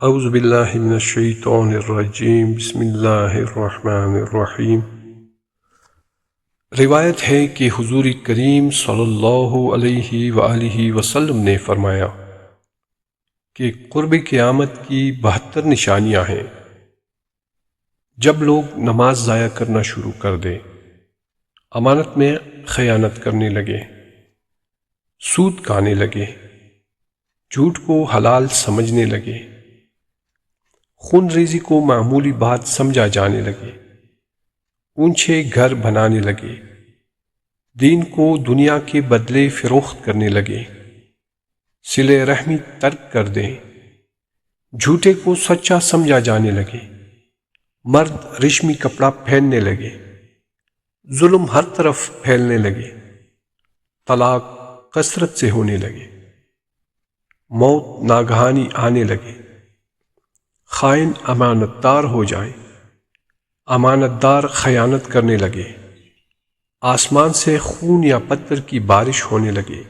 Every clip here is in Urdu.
اعوذ باللہ من الشیطان الرجیم، بسم اللہ الرحمن الرحیم۔ روایت ہے کہ حضور کریم صلی اللہ علیہ وآلہ وسلم نے فرمایا کہ قرب قیامت کی 72 نشانیاں ہیں۔ جب لوگ نماز ضائع کرنا شروع کر دیں، امانت میں خیانت کرنے لگے، سود کھانے لگے، جھوٹ کو حلال سمجھنے لگے، خون ریزی کو معمولی بات سمجھا جانے لگے، اونچے گھر بنانے لگے، دین کو دنیا کے بدلے فروخت کرنے لگے، صلہ رحمی ترک کر دیں، جھوٹے کو سچا سمجھا جانے لگے، مرد ریشمی کپڑا پہننے لگے، ظلم ہر طرف پھیلنے لگے، طلاق کثرت سے ہونے لگے، موت ناگہانی آنے لگے، خائن امانت دار ہو جائیں، امانت دار خیانت کرنے لگے، آسمان سے خون یا پتھر کی بارش ہونے لگے،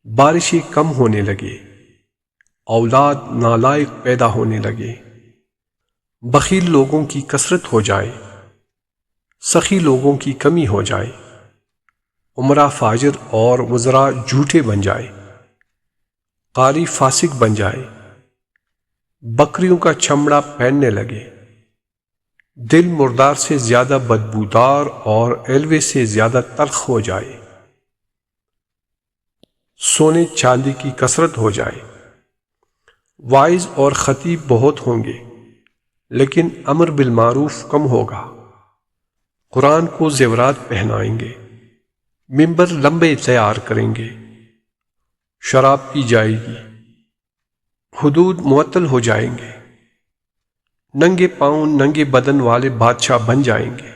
بارشیں کم ہونے لگے، اولاد نالائق پیدا ہونے لگے، بخیل لوگوں کی کثرت ہو جائے، سخی لوگوں کی کمی ہو جائے، امراء فاجر اور وزراء جھوٹے بن جائے، قاری فاسق بن جائے، بکریوں کا چمڑا پہننے لگے، دل مردار سے زیادہ بدبودار اور ایلوے سے زیادہ تلخ ہو جائے، سونے چاندی کی کثرت ہو جائے، واعظ اور خطیب بہت ہوں گے لیکن امر بالمعروف کم ہوگا، قرآن کو زیورات پہنائیں گے، ممبر لمبے تیار کریں گے، شراب پی جائے گی، حدود معطل ہو جائیں گے، ننگے پاؤں ننگے بدن والے بادشاہ بن جائیں گے،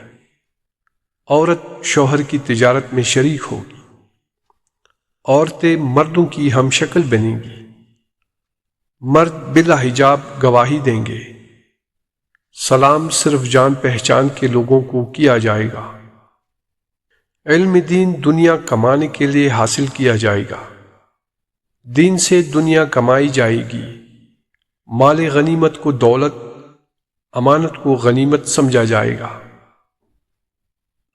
عورت شوہر کی تجارت میں شریک ہوگی، عورتیں مردوں کی ہم شکل بنیں گی، مرد بلا حجاب گواہی دیں گے، سلام صرف جان پہچان کے لوگوں کو کیا جائے گا، علم دین دنیا کمانے کے لیے حاصل کیا جائے گا، دین سے دنیا کمائی جائے گی، مال غنیمت کو دولت، امانت کو غنیمت سمجھا جائے گا،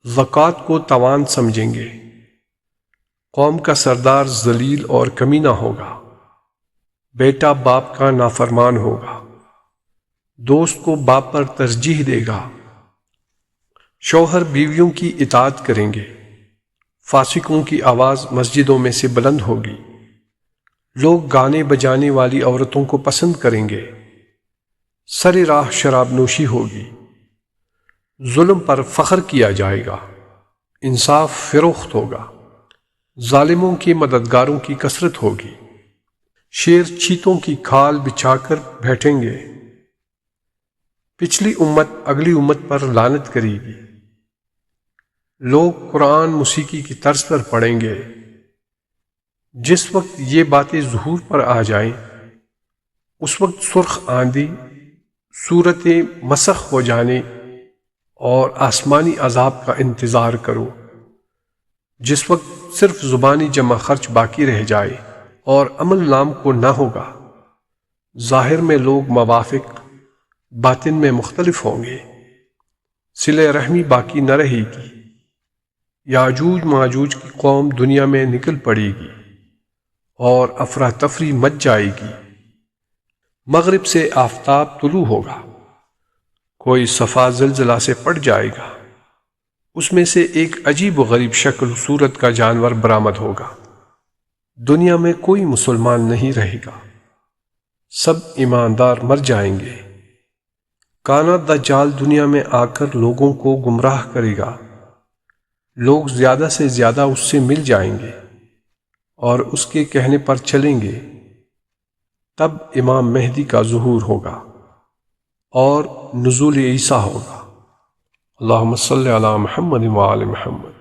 زکوٰۃ کو تاوان سمجھیں گے، قوم کا سردار ذلیل اور کمینہ ہوگا، بیٹا باپ کا نافرمان ہوگا، دوست کو باپ پر ترجیح دے گا، شوہر بیویوں کی اطاعت کریں گے، فاسقوں کی آواز مسجدوں میں سے بلند ہوگی، لوگ گانے بجانے والی عورتوں کو پسند کریں گے، سر راہ شراب نوشی ہوگی، ظلم پر فخر کیا جائے گا، انصاف فروخت ہوگا، ظالموں کے مددگاروں کی کثرت ہوگی، شیر چیتوں کی کھال بچھا کر بیٹھیں گے، پچھلی امت اگلی امت پر لعنت کرے گی، لوگ قرآن موسیقی کی طرز پر پڑھیں گے، جس وقت یہ باتیں ظہور پر آ جائیں اس وقت سرخ آندھی، صورت مسخ ہو جانے اور آسمانی عذاب کا انتظار کرو، جس وقت صرف زبانی جمع خرچ باقی رہ جائے اور عمل نام کو نہ ہوگا، ظاہر میں لوگ موافق، باطن میں مختلف ہوں گے، صلہ رحمی باقی نہ رہے گی، یاجوج ماجوج کی قوم دنیا میں نکل پڑے گی اور افراتفری مچ جائے گی، مغرب سے آفتاب طلوع ہوگا، کوئی صفا زلزلہ سے پڑ جائے گا، اس میں سے ایک عجیب و غریب شکل و صورت کا جانور برآمد ہوگا، دنیا میں کوئی مسلمان نہیں رہے گا، سب ایماندار مر جائیں گے، کانا دجال دنیا میں آ کر لوگوں کو گمراہ کرے گا، لوگ زیادہ سے زیادہ اس سے مل جائیں گے اور اس کے کہنے پر چلیں گے، تب امام مہدی کا ظہور ہوگا اور نزول عیسیٰ ہوگا۔ اللہم صلی علی محمد وآل محمد۔